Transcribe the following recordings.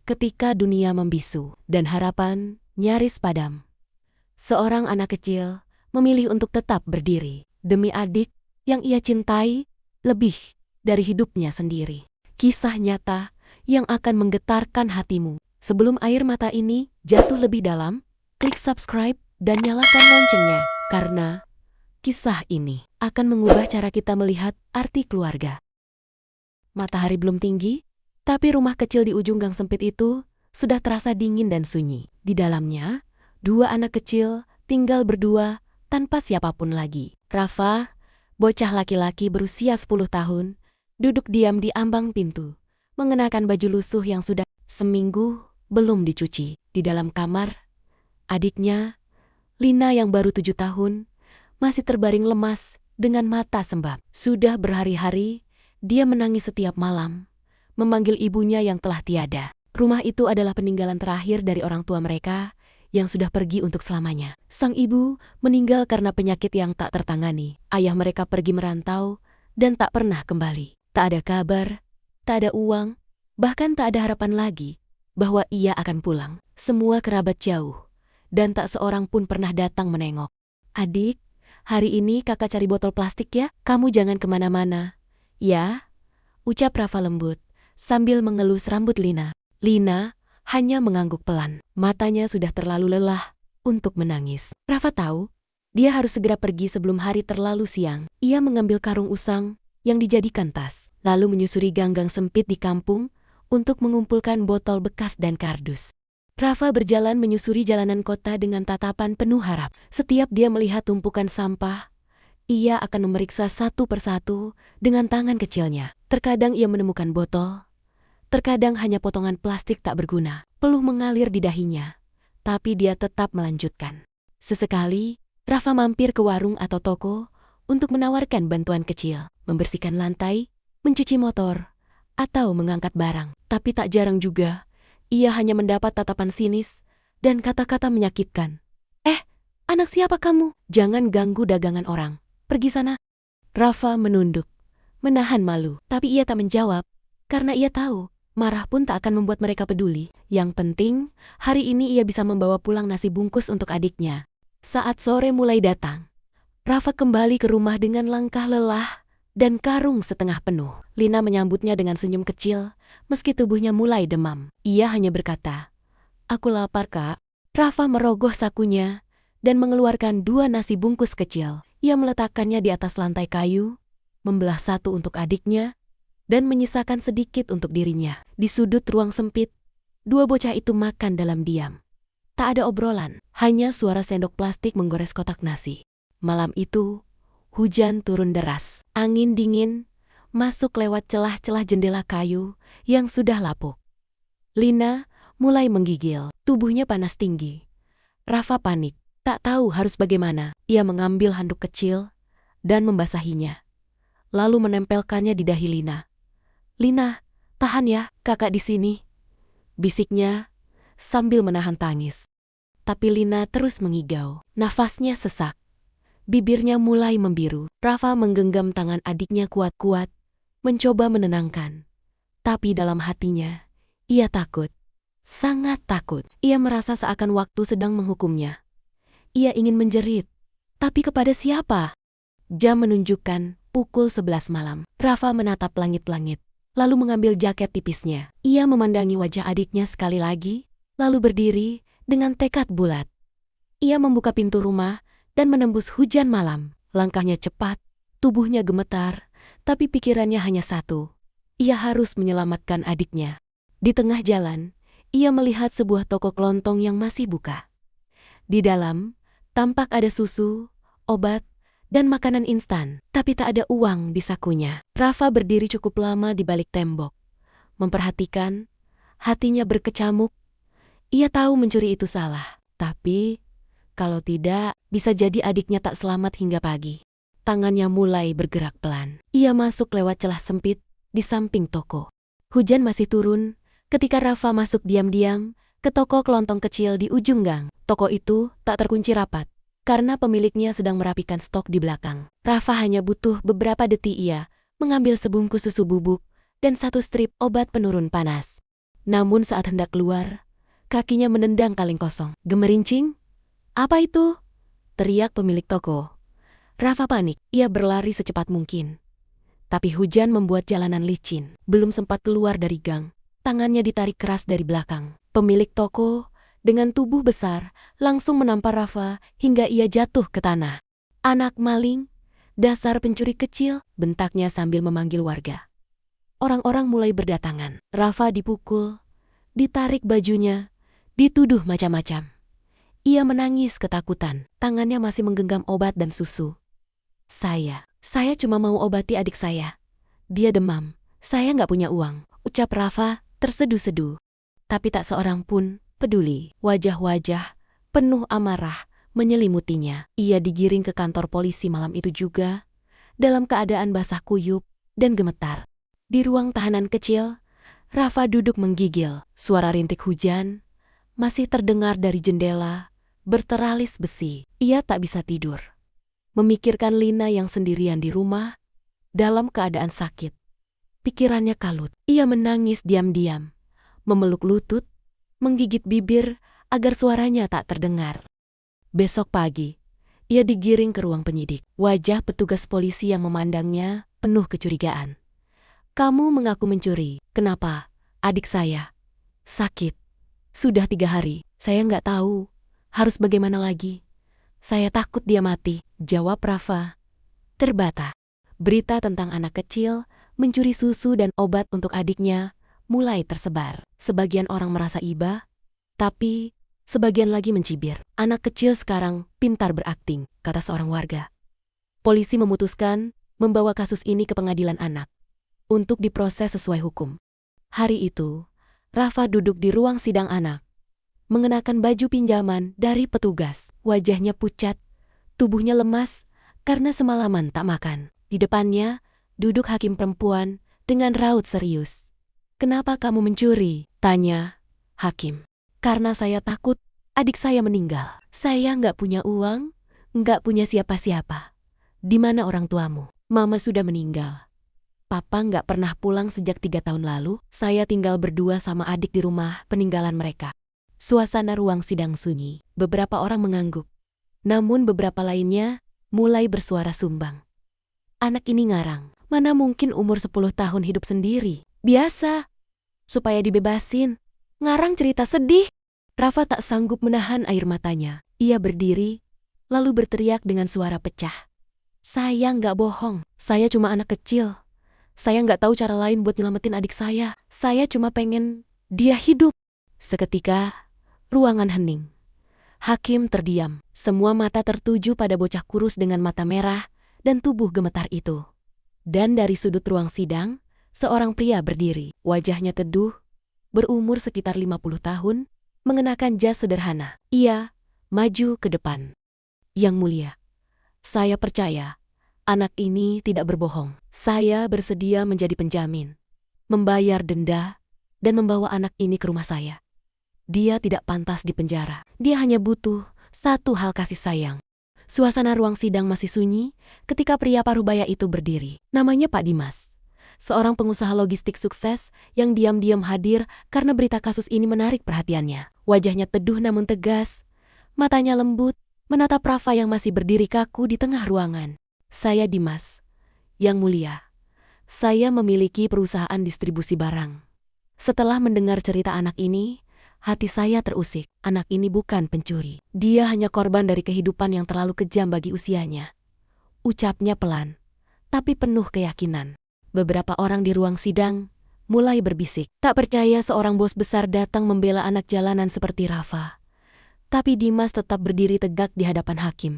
ketika dunia membisu dan harapan nyaris padam. Seorang anak kecil memilih untuk tetap berdiri demi adik yang ia cintai lebih dari hidupnya sendiri. Kisah nyata yang akan menggetarkan hatimu. Sebelum air mata ini jatuh lebih dalam, klik subscribe dan nyalakan loncengnya, karena kisah ini akan mengubah cara kita melihat arti keluarga. Matahari belum tinggi, tapi rumah kecil di ujung gang sempit itu sudah terasa dingin dan sunyi. Di dalamnya, dua anak kecil tinggal berdua tanpa siapapun lagi. Rafa, bocah laki-laki berusia 10 tahun, duduk diam di ambang pintu, mengenakan baju lusuh yang sudah seminggu belum dicuci. Di dalam kamar, adiknya, Lina yang baru 7 tahun, masih terbaring lemas dengan mata sembab. Sudah berhari-hari, dia menangis setiap malam, memanggil ibunya yang telah tiada. Rumah itu adalah peninggalan terakhir dari orang tua mereka yang sudah pergi untuk selamanya. Sang ibu meninggal karena penyakit yang tak tertangani. Ayah mereka pergi merantau dan tak pernah kembali. Tak ada kabar, tak ada uang, bahkan tak ada harapan lagi bahwa ia akan pulang. Semua kerabat jauh, dan tak seorang pun pernah datang menengok. "Adik, hari ini kakak cari botol plastik ya, kamu jangan kemana-mana." "Ya," ucap Rafa lembut, sambil mengelus rambut Lina. Lina hanya mengangguk pelan. Matanya sudah terlalu lelah untuk menangis. Rafa tahu, dia harus segera pergi sebelum hari terlalu siang. Ia mengambil karung usang yang dijadikan tas, lalu menyusuri gang-gang sempit di kampung untuk mengumpulkan botol bekas dan kardus. Rafa berjalan menyusuri jalanan kota dengan tatapan penuh harap. Setiap dia melihat tumpukan sampah, ia akan memeriksa satu persatu dengan tangan kecilnya. Terkadang ia menemukan botol, terkadang hanya potongan plastik tak berguna. Peluh mengalir di dahinya, tapi dia tetap melanjutkan. Sesekali, Rafa mampir ke warung atau toko untuk menawarkan bantuan kecil, membersihkan lantai, mencuci motor, atau mengangkat barang. Tapi tak jarang juga, ia hanya mendapat tatapan sinis dan kata-kata menyakitkan. Anak siapa kamu? Jangan ganggu dagangan orang. Pergi sana." Rafa menunduk, menahan malu. Tapi ia tak menjawab, karena ia tahu, marah pun tak akan membuat mereka peduli. Yang penting, hari ini ia bisa membawa pulang nasi bungkus untuk adiknya. Saat sore mulai datang, Rafa kembali ke rumah dengan langkah lelah dan karung setengah penuh. Lina menyambutnya dengan senyum kecil, meski tubuhnya mulai demam. Ia hanya berkata, "Aku lapar, Kak." Rafa merogoh sakunya dan mengeluarkan 2 nasi bungkus kecil. Ia meletakkannya di atas lantai kayu, membelah satu untuk adiknya, dan menyisakan sedikit untuk dirinya. Di sudut ruang sempit, 2 bocah itu makan dalam diam. Tak ada obrolan, hanya suara sendok plastik menggores kotak nasi. Malam itu, hujan turun deras. Angin dingin masuk lewat celah-celah jendela kayu yang sudah lapuk. Lina mulai menggigil, tubuhnya panas tinggi. Rafa panik, tak tahu harus bagaimana. Ia mengambil handuk kecil dan membasahinya, lalu menempelkannya di dahi Lina. "Lina, tahan ya, kakak di sini," bisiknya sambil menahan tangis. Tapi Lina terus mengigau. Nafasnya sesak, bibirnya mulai membiru. Rafa menggenggam tangan adiknya kuat-kuat, mencoba menenangkan. Tapi dalam hatinya, ia takut, sangat takut. Ia merasa seakan waktu sedang menghukumnya. Ia ingin menjerit, tapi kepada siapa? Jam menunjukkan pukul 11 malam. Rafa menatap langit-langit, lalu mengambil jaket tipisnya. Ia memandangi wajah adiknya sekali lagi, lalu berdiri dengan tekad bulat. Ia membuka pintu rumah dan menembus hujan malam. Langkahnya cepat, tubuhnya gemetar, tapi pikirannya hanya satu. Ia harus menyelamatkan adiknya. Di tengah jalan, ia melihat sebuah toko kelontong yang masih buka. Di dalam, tampak ada susu, obat, dan makanan instan, tapi tak ada uang di sakunya. Rafa berdiri cukup lama di balik tembok, memperhatikan. Hatinya berkecamuk. Ia tahu mencuri itu salah, tapi kalau tidak, bisa jadi adiknya tak selamat hingga pagi. Tangannya mulai bergerak pelan. Ia masuk lewat celah sempit di samping toko. Hujan masih turun ketika Rafa masuk diam-diam ke toko kelontong kecil di ujung gang. Toko itu tak terkunci rapat, karena pemiliknya sedang merapikan stok di belakang. Rafa hanya butuh beberapa detik. Ia mengambil sebungkus susu bubuk dan 1 strip obat penurun panas. Namun saat hendak keluar, kakinya menendang kaleng kosong. Gemerincing? Apa itu? Teriak pemilik toko. Rafa panik. Ia berlari secepat mungkin. Tapi hujan membuat jalanan licin. Belum sempat keluar dari gang, tangannya ditarik keras dari belakang. Pemilik toko, dengan tubuh besar, langsung menampar Rafa hingga ia jatuh ke tanah. Anak maling, dasar pencuri kecil, bentaknya sambil memanggil warga. Orang-orang mulai berdatangan. Rafa dipukul, ditarik bajunya, dituduh macam-macam. Ia menangis ketakutan, tangannya masih menggenggam obat dan susu. Saya cuma mau obati adik saya. Dia demam, saya nggak punya uang, ucap Rafa terseduh-seduh. Tapi tak seorang pun peduli. Wajah-wajah penuh amarah menyelimutinya. Ia digiring ke kantor polisi malam itu juga, dalam keadaan basah kuyup dan gemetar. Di ruang tahanan kecil, Rafa duduk menggigil. Suara rintik hujan masih terdengar dari jendela, berteralis besi. Ia tak bisa tidur. Memikirkan Lina yang sendirian di rumah, dalam keadaan sakit. Pikirannya kalut. Ia menangis diam-diam, memeluk lutut, menggigit bibir agar suaranya tak terdengar. Besok pagi, ia digiring ke ruang penyidik. Wajah petugas polisi yang memandangnya penuh kecurigaan. Kamu mengaku mencuri. Kenapa? Adik saya sakit. Sudah 3 hari. Saya nggak tahu harus bagaimana lagi. Saya takut dia mati, jawab Rafa terbata. Berita tentang anak kecil mencuri susu dan obat untuk adiknya mulai tersebar. Sebagian orang merasa iba, tapi sebagian lagi mencibir. Anak kecil sekarang pintar berakting, kata seorang warga. Polisi memutuskan membawa kasus ini ke pengadilan anak untuk diproses sesuai hukum. Hari itu, Rafa duduk di ruang sidang anak, mengenakan baju pinjaman dari petugas. Wajahnya pucat, tubuhnya lemas karena semalaman tak makan. Di depannya, duduk hakim perempuan dengan raut serius. Kenapa kamu mencuri? Tanya hakim. Karena saya takut adik saya meninggal. Saya nggak punya uang, nggak punya siapa-siapa. Di mana orang tuamu? Mama sudah meninggal. Papa nggak pernah pulang sejak 3 tahun lalu. Saya tinggal berdua sama adik di rumah peninggalan mereka. Suasana ruang sidang sunyi. Beberapa orang mengangguk. Namun beberapa lainnya mulai bersuara sumbang. Anak ini ngarang. Mana mungkin umur 10 tahun hidup sendiri. Biasa. Supaya dibebasin. Ngarang cerita sedih. Rafa tak sanggup menahan air matanya. Ia berdiri, lalu berteriak dengan suara pecah. Saya nggak bohong. Saya cuma anak kecil. Saya nggak tahu cara lain buat nyelamatin adik saya. Saya cuma pengen dia hidup. Seketika, ruangan hening. Hakim terdiam. Semua mata tertuju pada bocah kurus dengan mata merah dan tubuh gemetar itu. Dan dari sudut ruang sidang, seorang pria berdiri. Wajahnya teduh, berumur sekitar 50 tahun, mengenakan jas sederhana. Ia maju ke depan. Yang mulia, saya percaya anak ini tidak berbohong. Saya bersedia menjadi penjamin, membayar denda, dan membawa anak ini ke rumah saya. Dia tidak pantas dipenjara. Dia hanya butuh satu hal, kasih sayang. Suasana ruang sidang masih sunyi ketika pria parubaya itu berdiri. Namanya Pak Dimas. Seorang pengusaha logistik sukses yang diam-diam hadir karena berita kasus ini menarik perhatiannya. Wajahnya teduh namun tegas. Matanya lembut, menatap Rafa yang masih berdiri kaku di tengah ruangan. Saya Dimas. Yang mulia, saya memiliki perusahaan distribusi barang. Setelah mendengar cerita anak ini, hati saya terusik. Anak ini bukan pencuri. Dia hanya korban dari kehidupan yang terlalu kejam bagi usianya. Ucapnya pelan, tapi penuh keyakinan. Beberapa orang di ruang sidang mulai berbisik. Tak percaya seorang bos besar datang membela anak jalanan seperti Rafa. Tapi Dimas tetap berdiri tegak di hadapan hakim.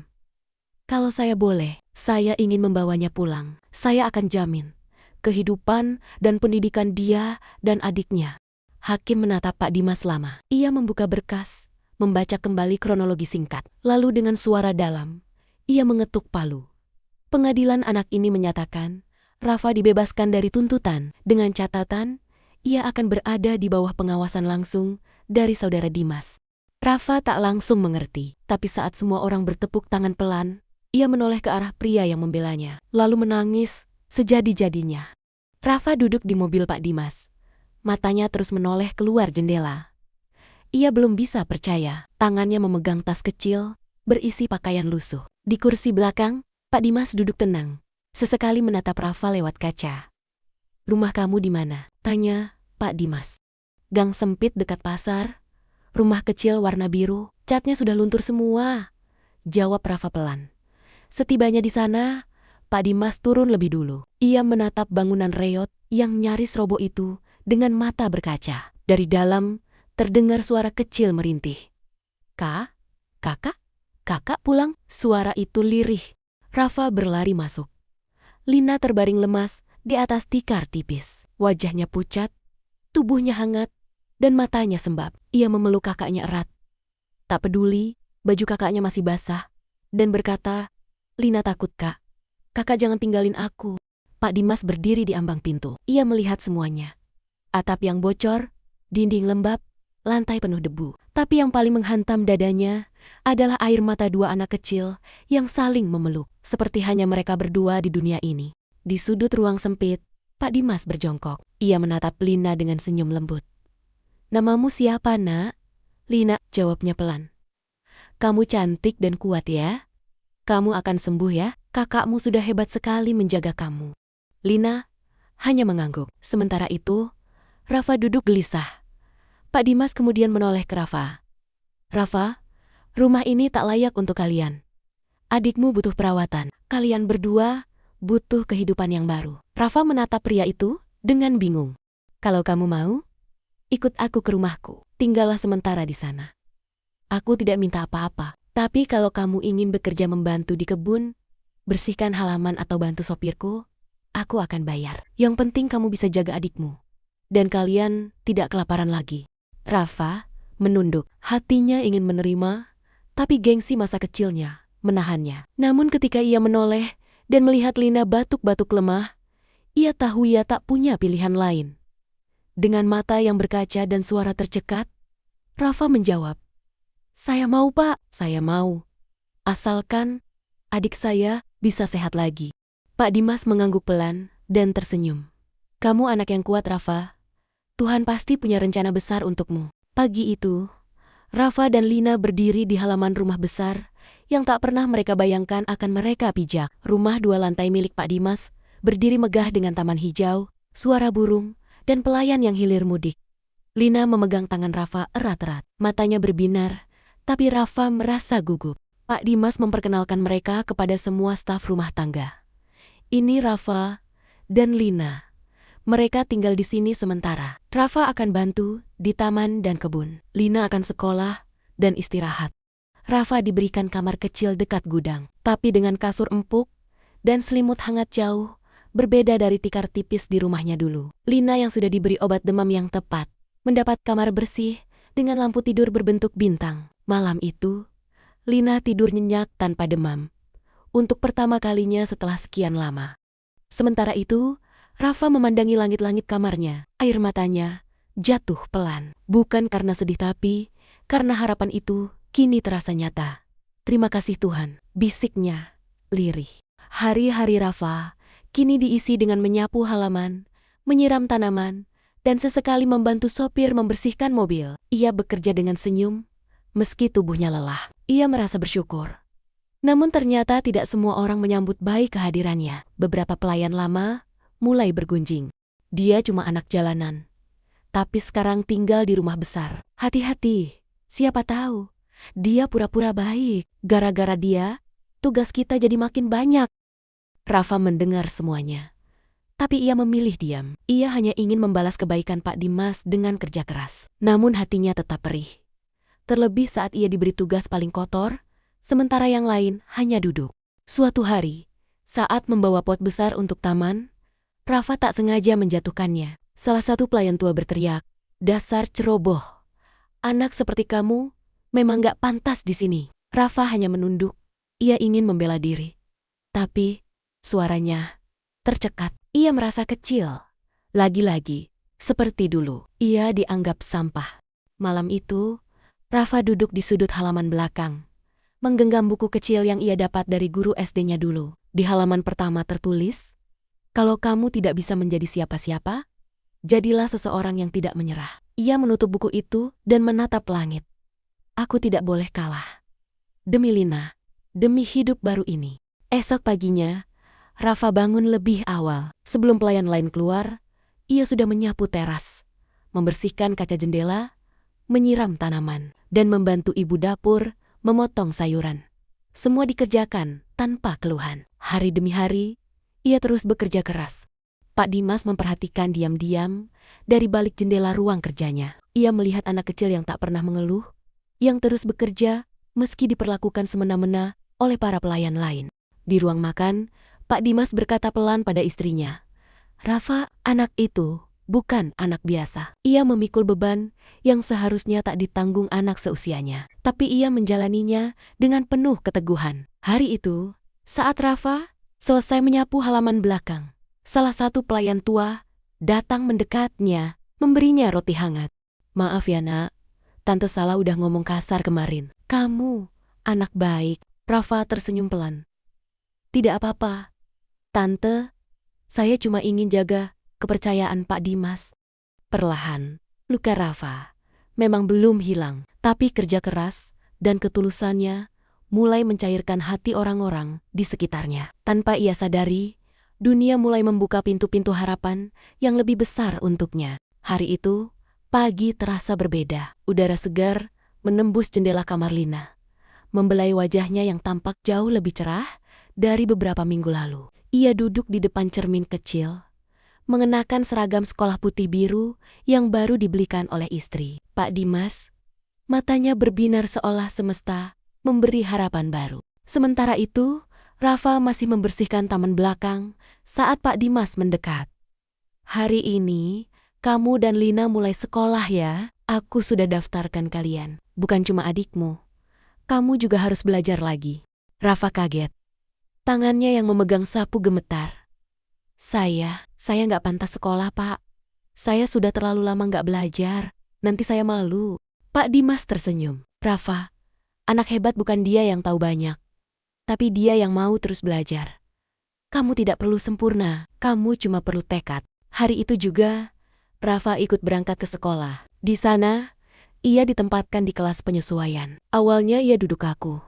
Kalau saya boleh, saya ingin membawanya pulang. Saya akan jamin kehidupan dan pendidikan dia dan adiknya. Hakim menatap Pak Dimas lama. Ia membuka berkas, membaca kembali kronologi singkat. Lalu dengan suara dalam, ia mengetuk palu. Pengadilan anak ini menyatakan Rafa dibebaskan dari tuntutan dengan catatan ia akan berada di bawah pengawasan langsung dari saudara Dimas. Rafa tak langsung mengerti, tapi saat semua orang bertepuk tangan pelan, ia menoleh ke arah pria yang membelanya, lalu menangis sejadi-jadinya. Rafa duduk di mobil Pak Dimas, matanya terus menoleh keluar jendela. Ia belum bisa percaya, tangannya memegang tas kecil, berisi pakaian lusuh. Di kursi belakang, Pak Dimas duduk tenang, sesekali menatap Rafa lewat kaca. "Rumah kamu di mana?" tanya Pak Dimas. "Gang sempit dekat pasar, rumah kecil warna biru, catnya sudah luntur semua," jawab Rafa pelan. Setibanya di sana, Pak Dimas turun lebih dulu. Ia menatap bangunan reot yang nyaris roboh itu dengan mata berkaca. Dari dalam, terdengar suara kecil merintih. "Kak? Kakak? Kakak pulang?" Suara itu lirih. Rafa berlari masuk. Lina terbaring lemas di atas tikar tipis. Wajahnya pucat, tubuhnya hangat, dan matanya sembab. Ia memeluk kakaknya erat. Tak peduli, baju kakaknya masih basah, dan berkata, "Lina takut, Kak. Kakak jangan tinggalin aku." Pak Dimas berdiri di ambang pintu. Ia melihat semuanya. Atap yang bocor, dinding lembab, lantai penuh debu. Tapi yang paling menghantam dadanya adalah air mata dua anak kecil yang saling memeluk, seperti hanya mereka berdua di dunia ini. Di sudut ruang sempit, Pak Dimas berjongkok. Ia menatap Lina dengan senyum lembut. "Namamu siapa, Nak?" "Lina," jawabnya pelan. "Kamu cantik dan kuat ya. Kamu akan sembuh ya, kakakmu sudah hebat sekali menjaga kamu." Lina hanya mengangguk. Sementara itu, Rafa duduk gelisah. Pak Dimas kemudian menoleh ke Rafa. "Rafa, rumah ini tak layak untuk kalian. Adikmu butuh perawatan. Kalian berdua butuh kehidupan yang baru." Rafa menatap pria itu dengan bingung. "Kalau kamu mau, ikut aku ke rumahku. Tinggallah sementara di sana. Aku tidak minta apa-apa. Tapi kalau kamu ingin bekerja membantu di kebun, bersihkan halaman atau bantu sopirku, aku akan bayar. Yang penting kamu bisa jaga adikmu. Dan kalian tidak kelaparan lagi." Rafa menunduk. Hatinya ingin menerima, tapi gengsi masa kecilnya menahannya. Namun ketika ia menoleh dan melihat Lina batuk-batuk lemah, ia tahu ia tak punya pilihan lain. Dengan mata yang berkaca dan suara tercekat, Rafa menjawab, "Saya mau, Pak. Saya mau. Asalkan adik saya bisa sehat lagi." Pak Dimas mengangguk pelan dan tersenyum. "Kamu anak yang kuat, Rafa. Tuhan pasti punya rencana besar untukmu." Pagi itu, Rafa dan Lina berdiri di halaman rumah besar yang tak pernah mereka bayangkan akan mereka pijak. Rumah 2 lantai milik Pak Dimas berdiri megah dengan taman hijau, suara burung, dan pelayan yang hilir mudik. Lina memegang tangan Rafa erat-erat. Matanya berbinar, tapi Rafa merasa gugup. Pak Dimas memperkenalkan mereka kepada semua staf rumah tangga. "Ini Rafa dan Lina. Mereka tinggal di sini sementara. Rafa akan bantu di taman dan kebun. Lina akan sekolah dan istirahat. Rafa diberikan kamar kecil dekat gudang, tapi dengan kasur empuk dan selimut hangat jauh, berbeda dari tikar tipis di rumahnya dulu. Lina yang sudah diberi obat demam yang tepat, mendapat kamar bersih dengan lampu tidur berbentuk bintang. Malam itu, Lina tidur nyenyak tanpa demam, untuk pertama kalinya setelah sekian lama. Sementara itu, Rafa memandangi langit-langit kamarnya. Air matanya jatuh pelan. Bukan karena sedih tapi karena harapan itu kini terasa nyata. "Terima kasih Tuhan," bisiknya lirih. Hari-hari Rafa kini diisi dengan menyapu halaman, menyiram tanaman, dan sesekali membantu sopir membersihkan mobil. Ia bekerja dengan senyum, meski tubuhnya lelah. Ia merasa bersyukur. Namun ternyata tidak semua orang menyambut baik kehadirannya. Beberapa pelayan lama mulai bergunjing. Dia cuma anak jalanan, tapi sekarang tinggal di rumah besar. Hati-hati, siapa tahu dia pura-pura baik. Gara-gara dia, tugas kita jadi makin banyak. Rafa mendengar semuanya, tapi ia memilih diam. Ia hanya ingin membalas kebaikan Pak Dimas dengan kerja keras. Namun hatinya tetap perih. Terlebih saat ia diberi tugas paling kotor, sementara yang lain hanya duduk. Suatu hari, saat membawa pot besar untuk taman, Rafa tak sengaja menjatuhkannya. Salah satu pelayan tua berteriak, "Dasar ceroboh. Anak seperti kamu memang gak pantas di sini." Rafa hanya menunduk. Ia ingin membela diri. Tapi suaranya tercekat. Ia merasa kecil. Lagi-lagi, seperti dulu, ia dianggap sampah. Malam itu, Rafa duduk di sudut halaman belakang, menggenggam buku kecil yang ia dapat dari guru SD-nya dulu. Di halaman pertama tertulis, "Kalau kamu tidak bisa menjadi siapa-siapa, Jadilah seseorang yang tidak menyerah. Ia menutup buku itu dan menatap langit. Aku tidak boleh kalah. Demi Lina, demi hidup baru ini. Esok paginya, Rafa bangun lebih awal. Sebelum pelayan lain keluar, ia sudah menyapu teras, membersihkan kaca jendela, menyiram tanaman, dan membantu ibu dapur memotong sayuran. Semua dikerjakan tanpa keluhan. Hari demi hari, ia terus bekerja keras. Pak Dimas memperhatikan diam-diam dari balik jendela ruang kerjanya. Ia melihat anak kecil yang tak pernah mengeluh, yang terus bekerja meski diperlakukan semena-mena oleh para pelayan lain. Di ruang makan, Pak Dimas berkata pelan pada istrinya, "Rafa, anak itu bukan anak biasa. Ia memikul beban yang seharusnya tak ditanggung anak seusianya. Tapi ia menjalaninya dengan penuh keteguhan." Hari itu, saat Rafa selesai menyapu halaman belakang, salah satu pelayan tua datang mendekatnya, memberinya roti hangat. "Maaf ya nak, Tante salah udah ngomong kasar kemarin." "Kamu, anak baik." Rafa tersenyum pelan. "Tidak apa-apa, Tante. Saya cuma ingin jaga kepercayaan Pak Dimas." Perlahan, luka Rafa memang belum hilang, tapi kerja keras dan ketulusannya mulai mencairkan hati orang-orang di sekitarnya. Tanpa ia sadari, dunia mulai membuka pintu-pintu harapan yang lebih besar untuknya. Hari itu, pagi terasa berbeda. Udara segar menembus jendela kamar Lina, membelai wajahnya yang tampak jauh lebih cerah dari beberapa minggu lalu. Ia duduk di depan cermin kecil, mengenakan seragam sekolah putih biru yang baru dibelikan oleh istri. Pak Dimas, matanya berbinar seolah semesta memberi harapan baru. Sementara itu, Rafa masih membersihkan taman belakang saat Pak Dimas mendekat. "Hari ini, kamu dan Lina mulai sekolah ya. Aku sudah daftarkan kalian. Bukan cuma adikmu. Kamu juga harus belajar lagi." Rafa kaget. Tangannya yang memegang sapu gemetar. Saya nggak pantas sekolah, Pak. Saya sudah terlalu lama nggak belajar. Nanti saya malu." Pak Dimas tersenyum. "Rafa, anak hebat bukan dia yang tahu banyak, tapi dia yang mau terus belajar. Kamu tidak perlu sempurna, kamu cuma perlu tekad." Hari itu juga, Rafa ikut berangkat ke sekolah. Di sana, ia ditempatkan di kelas penyesuaian. Awalnya ia duduk kaku,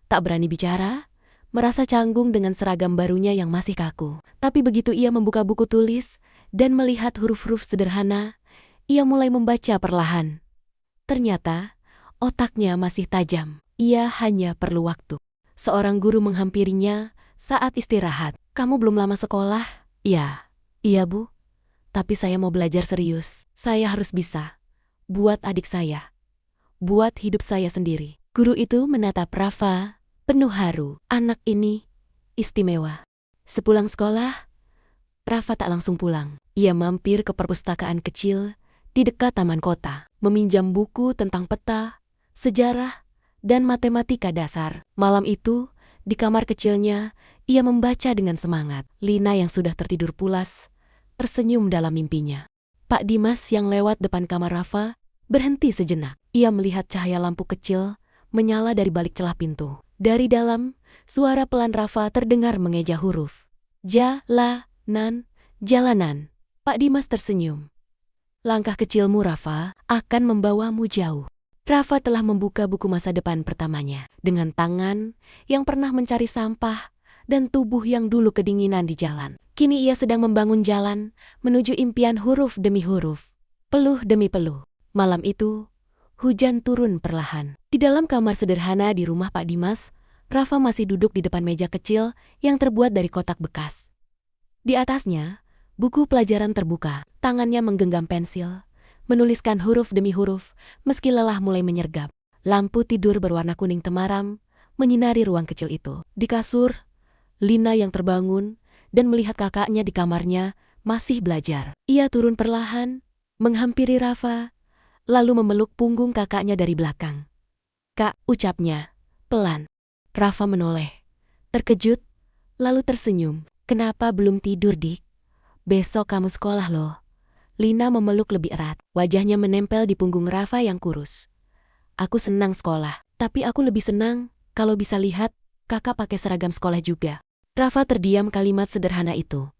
tak berani bicara, merasa canggung dengan seragam barunya yang masih kaku. Tapi begitu ia membuka buku tulis dan melihat huruf-huruf sederhana, ia mulai membaca perlahan. Ternyata, otaknya masih tajam. Ia hanya perlu waktu. Seorang guru menghampirinya saat istirahat. "Kamu belum lama sekolah?" Iya Bu. Tapi saya mau belajar serius. Saya harus bisa. Buat adik saya. Buat hidup saya sendiri." Guru itu menatap Rafa penuh haru. Anak ini istimewa. Sepulang sekolah, Rafa tak langsung pulang. Ia mampir ke perpustakaan kecil di dekat taman kota, meminjam buku tentang peta, sejarah, dan matematika dasar. Malam itu, di kamar kecilnya, ia membaca dengan semangat. Lina yang sudah tertidur pulas tersenyum dalam mimpinya. Pak Dimas yang lewat depan kamar Rafa berhenti sejenak. Ia melihat cahaya lampu kecil menyala dari balik celah pintu. Dari dalam, suara pelan Rafa terdengar mengeja huruf. "Jalanan, jalanan." Pak Dimas tersenyum. "Langkah kecilmu, Rafa, akan membawamu jauh." Rafa telah membuka buku masa depan pertamanya dengan tangan yang pernah mencari sampah dan tubuh yang dulu kedinginan di jalan. Kini ia sedang membangun jalan menuju impian huruf demi huruf, peluh demi peluh. Malam itu, hujan turun perlahan. Di dalam kamar sederhana di rumah Pak Dimas, Rafa masih duduk di depan meja kecil yang terbuat dari kotak bekas. Di atasnya, buku pelajaran terbuka. Tangannya menggenggam pensil, menuliskan huruf demi huruf meski lelah mulai menyergap. Lampu tidur berwarna kuning temaram menyinari ruang kecil itu. Di kasur, Lina yang terbangun dan melihat kakaknya di kamarnya masih belajar. Ia turun perlahan, menghampiri Rafa, lalu memeluk punggung kakaknya dari belakang. "Kak," ucapnya, pelan. Rafa menoleh, terkejut, lalu tersenyum. "Kenapa belum tidur, Dik? Besok kamu sekolah loh." Lina memeluk lebih erat, wajahnya menempel di punggung Rafa yang kurus. "Aku senang sekolah, tapi aku lebih senang kalau bisa lihat kakak pakai seragam sekolah juga." Rafa terdiam kalimat sederhana itu.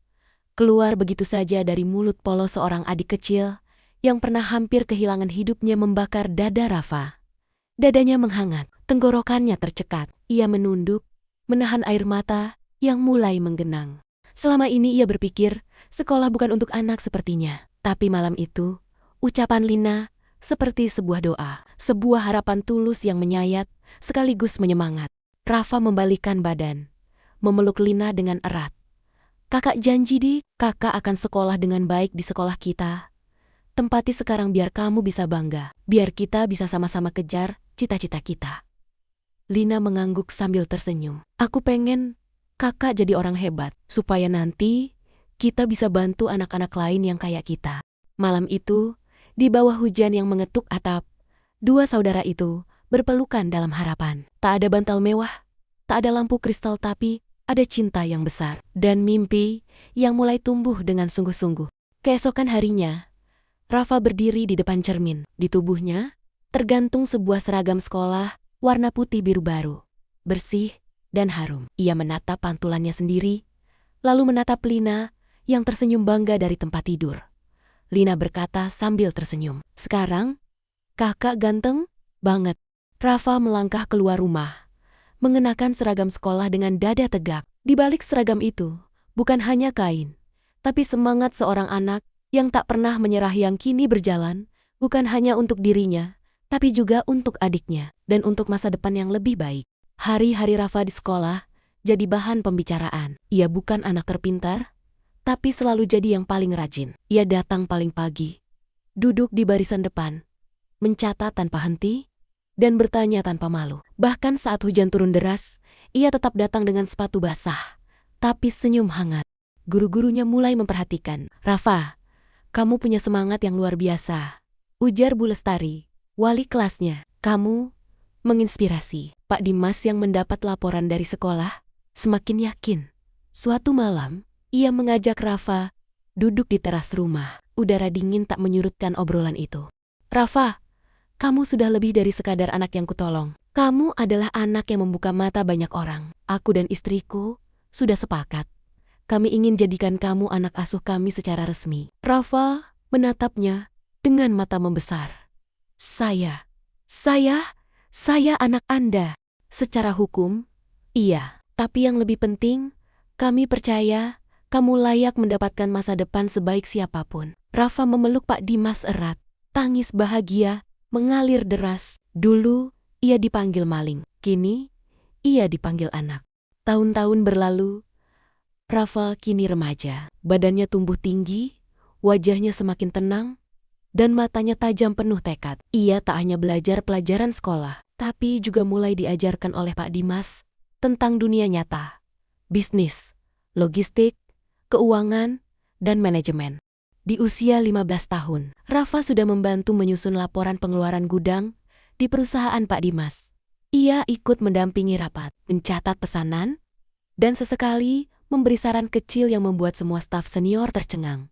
keluar begitu saja dari mulut polos seorang adik kecil yang pernah hampir kehilangan hidupnya membakar dada Rafa. Dadanya menghangat, tenggorokannya tercekat. Ia menunduk, menahan air mata yang mulai menggenang. Selama ini ia berpikir, sekolah bukan untuk anak sepertinya. Tapi malam itu, ucapan Lina seperti sebuah doa, sebuah harapan tulus yang menyayat sekaligus menyemangat. Rafa membalikkan badan, memeluk Lina dengan erat. "Kakak janji, Dik, kakak akan sekolah dengan baik di sekolah kita. Tempati sekarang biar kamu bisa bangga, biar kita bisa sama-sama kejar cita-cita kita." Lina mengangguk sambil tersenyum. "Aku pengen kakak jadi orang hebat, supaya nanti kita bisa bantu anak-anak lain yang kayak kita." Malam itu, di bawah hujan yang mengetuk atap, dua saudara itu berpelukan dalam harapan. Tak ada bantal mewah, tak ada lampu kristal, tapi ada cinta yang besar dan mimpi yang mulai tumbuh dengan sungguh-sungguh. Keesokan harinya, Rafa berdiri di depan cermin. Di tubuhnya tergantung sebuah seragam sekolah warna putih biru baru, bersih dan harum. Ia menatap pantulannya sendiri, lalu menatap Lina yang tersenyum bangga dari tempat tidur. Lina berkata sambil tersenyum, "Sekarang, kakak ganteng banget." Rafa melangkah keluar rumah, mengenakan seragam sekolah dengan dada tegak. Di balik seragam itu, bukan hanya kain, tapi semangat seorang anak yang tak pernah menyerah, yang kini berjalan, bukan hanya untuk dirinya, tapi juga untuk adiknya, dan untuk masa depan yang lebih baik. Hari-hari Rafa di sekolah jadi bahan pembicaraan. Ia bukan anak terpintar, tapi selalu jadi yang paling rajin. Ia datang paling pagi, duduk di barisan depan, mencatat tanpa henti, dan bertanya tanpa malu. Bahkan saat hujan turun deras, ia tetap datang dengan sepatu basah, tapi senyum hangat. Guru-gurunya mulai memperhatikan. "Rafa, kamu punya semangat yang luar biasa," ujar Bu Lestari, wali kelasnya. "Kamu menginspirasi." Pak Dimas yang mendapat laporan dari sekolah semakin yakin. Suatu malam, ia mengajak Rafa duduk di teras rumah. Udara dingin tak menyurutkan obrolan itu. "Rafa, kamu sudah lebih dari sekadar anak yang kutolong. Kamu adalah anak yang membuka mata banyak orang. Aku dan istriku sudah sepakat. Kami ingin jadikan kamu anak asuh kami secara resmi." Rafa menatapnya dengan mata membesar. Saya anak Anda. Secara hukum, iya. Tapi yang lebih penting, kami percaya kamu layak mendapatkan masa depan sebaik siapapun." Rafa memeluk Pak Dimas erat. Tangis bahagia mengalir deras. Dulu, ia dipanggil maling. Kini, ia dipanggil anak. Tahun-tahun berlalu, Rafa kini remaja. Badannya tumbuh tinggi, wajahnya semakin tenang, dan matanya tajam penuh tekad. Ia tak hanya belajar pelajaran sekolah, tapi juga mulai diajarkan oleh Pak Dimas tentang dunia nyata, bisnis, logistik, keuangan, dan manajemen. Di usia 15 tahun, Rafa sudah membantu menyusun laporan pengeluaran gudang di perusahaan Pak Dimas. Ia ikut mendampingi rapat, mencatat pesanan, dan sesekali memberi saran kecil yang membuat semua staf senior tercengang.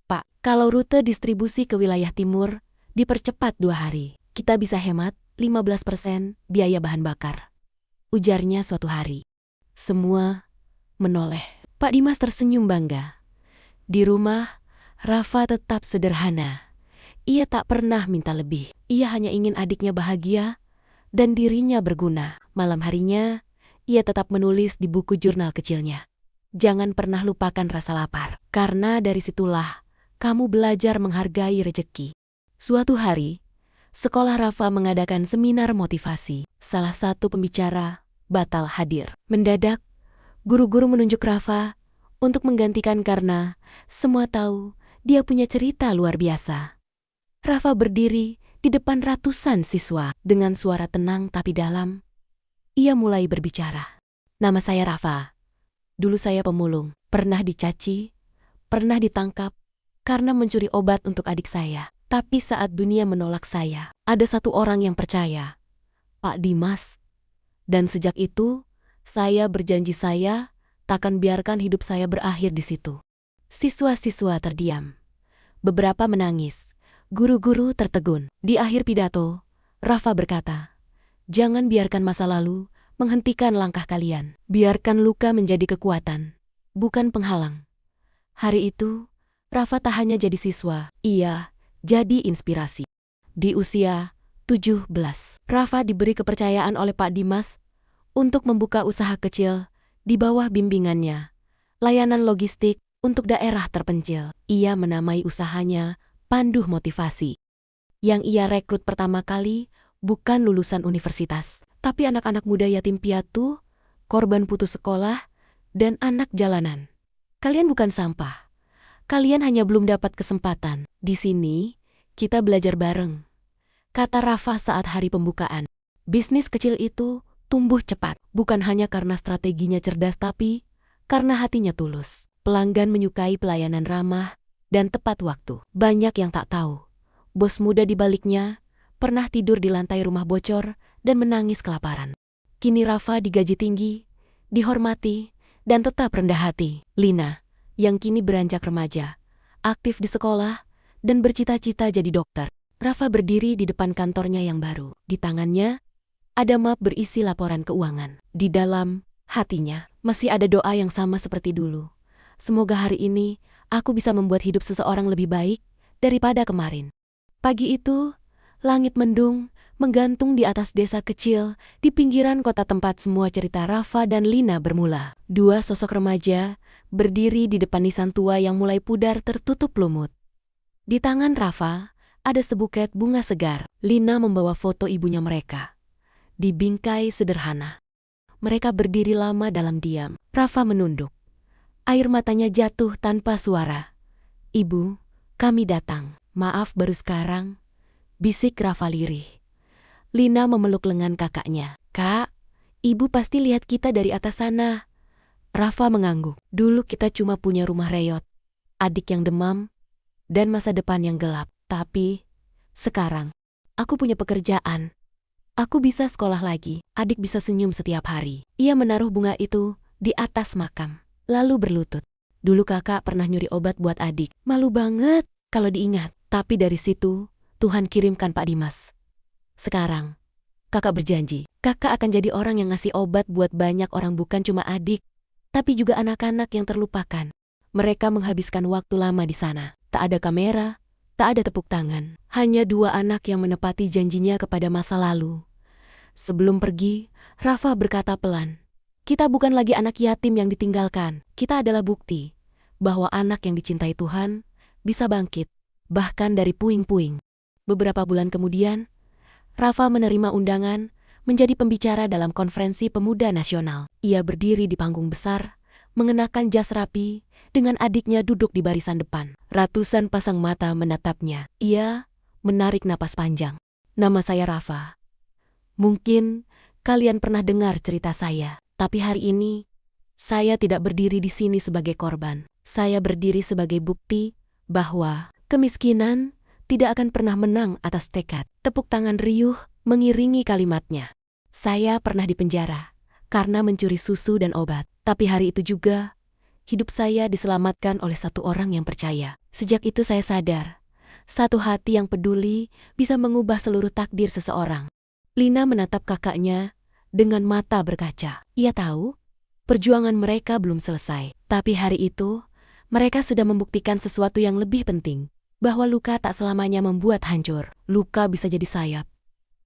"Pak, kalau rute distribusi ke wilayah timur dipercepat 2 hari, kita bisa hemat 15% biaya bahan bakar," ujarnya suatu hari. Semua menoleh. Pak Dimas tersenyum bangga. Di rumah, Rafa tetap sederhana. Ia tak pernah minta lebih. Ia hanya ingin adiknya bahagia dan dirinya berguna. Malam harinya, ia tetap menulis di buku jurnal kecilnya. "Jangan pernah lupakan rasa lapar, karena dari situlah kamu belajar menghargai rejeki." Suatu hari, sekolah Rafa mengadakan seminar motivasi. Salah satu pembicara batal hadir. Mendadak, guru-guru menunjuk Rafa untuk menggantikan karena semua tahu dia punya cerita luar biasa. Rafa berdiri di depan ratusan siswa. Dengan suara tenang tapi dalam, ia mulai berbicara. "Nama saya Rafa. Dulu saya pemulung, pernah dicaci, pernah ditangkap karena mencuri obat untuk adik saya. Tapi saat dunia menolak saya, ada satu orang yang percaya, Pak Dimas. Dan sejak itu, saya berjanji saya takkan biarkan hidup saya berakhir di situ." Siswa-siswa terdiam. Beberapa menangis. Guru-guru tertegun. Di akhir pidato, Rafa berkata, "Jangan biarkan masa lalu menghentikan langkah kalian. Biarkan luka menjadi kekuatan, bukan penghalang. Hari itu, Rafa tak hanya jadi siswa, ia jadi inspirasi. Di usia 17, Rafa diberi kepercayaan oleh Pak Dimas untuk membuka usaha kecil di bawah bimbingannya, layanan logistik untuk daerah terpencil. Ia menamai usahanya Panduh Motivasi. Yang ia rekrut pertama kali bukan lulusan universitas, tapi anak-anak muda yatim piatu, korban putus sekolah, dan anak jalanan. Kalian bukan sampah. Kalian hanya belum dapat kesempatan. Di sini, kita belajar bareng, kata Rafa saat hari pembukaan. Bisnis kecil itu tumbuh cepat, bukan hanya karena strateginya cerdas tapi karena hatinya tulus. Pelanggan menyukai pelayanan ramah dan tepat waktu. Banyak yang tak tahu, bos muda di baliknya pernah tidur di lantai rumah bocor dan menangis kelaparan. Kini Rafa digaji tinggi, dihormati, dan tetap rendah hati. Lina, yang kini beranjak remaja, aktif di sekolah, dan bercita-cita jadi dokter. Rafa berdiri di depan kantornya yang baru. Di tangannya, ada map berisi laporan keuangan. Di dalam hatinya, masih ada doa yang sama seperti dulu. Semoga hari ini, aku bisa membuat hidup seseorang lebih baik daripada kemarin. Pagi itu, langit mendung, menggantung di atas desa kecil di pinggiran kota tempat semua cerita Rafa dan Lina bermula. Dua sosok remaja berdiri di depan nisan tua yang mulai pudar tertutup lumut. Di tangan Rafa, ada sebuket bunga segar. Lina membawa foto ibunya mereka. Di bingkai sederhana. Mereka berdiri lama dalam diam. Rafa menunduk. Air matanya jatuh tanpa suara. Ibu, kami datang. Maaf baru sekarang, bisik Rafa lirih. Lina memeluk lengan kakaknya. Kak, ibu pasti lihat kita dari atas sana. Rafa mengangguk. Dulu kita cuma punya rumah reyot, adik yang demam, dan masa depan yang gelap. Tapi, sekarang, aku punya pekerjaan. Aku bisa sekolah lagi. Adik bisa senyum setiap hari. Ia menaruh bunga itu di atas makam, lalu berlutut. Dulu kakak pernah nyuri obat buat adik. Malu banget kalau diingat. Tapi dari situ, Tuhan kirimkan Pak Dimas. Sekarang, kakak berjanji, kakak akan jadi orang yang ngasih obat buat banyak orang, bukan cuma adik, tapi juga anak-anak yang terlupakan. Mereka menghabiskan waktu lama di sana. Tak ada kamera, tak ada tepuk tangan. Hanya dua anak yang menepati janjinya kepada masa lalu. Sebelum pergi, Rafa berkata pelan, kita bukan lagi anak yatim yang ditinggalkan. Kita adalah bukti bahwa anak yang dicintai Tuhan bisa bangkit, bahkan dari puing-puing. Beberapa bulan kemudian, Rafa menerima undangan menjadi pembicara dalam konferensi pemuda nasional. Ia berdiri di panggung besar, mengenakan jas rapi, dengan adiknya duduk di barisan depan. Ratusan pasang mata menatapnya. Ia menarik napas panjang. Nama saya Rafa. Mungkin kalian pernah dengar cerita saya, tapi hari ini saya tidak berdiri di sini sebagai korban. Saya berdiri sebagai bukti bahwa kemiskinan tidak akan pernah menang atas tekad. Tepuk tangan riuh mengiringi kalimatnya. Saya pernah dipenjara karena mencuri susu dan obat. Tapi hari itu juga, hidup saya diselamatkan oleh satu orang yang percaya. Sejak itu saya sadar, satu hati yang peduli bisa mengubah seluruh takdir seseorang. Lina menatap kakaknya dengan mata berkaca. Ia tahu, perjuangan mereka belum selesai. Tapi hari itu, mereka sudah membuktikan sesuatu yang lebih penting. Bahwa luka tak selamanya membuat hancur. Luka bisa jadi sayap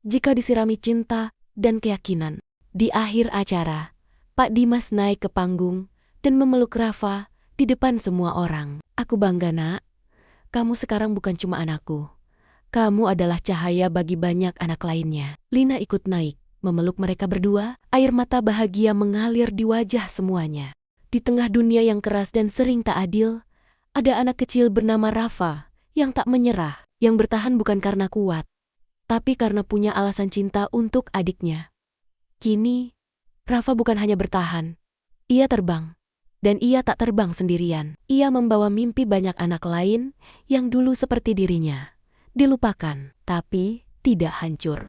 jika disirami cinta dan keyakinan. Di akhir acara, Pak Dimas naik ke panggung dan memeluk Rafa di depan semua orang. Aku bangga nak, kamu sekarang bukan cuma anakku. Kamu adalah cahaya bagi banyak anak lainnya. Lina ikut naik, memeluk mereka berdua. Air mata bahagia mengalir di wajah semuanya. Di tengah dunia yang keras dan sering tak adil, ada anak kecil bernama Rafa yang tak menyerah, yang bertahan bukan karena kuat, tapi karena punya alasan cinta untuk adiknya. Kini, Rafa bukan hanya bertahan, ia terbang. Dan ia tak terbang sendirian. Ia membawa mimpi banyak anak lain yang dulu seperti dirinya. Dilupakan, tapi tidak hancur.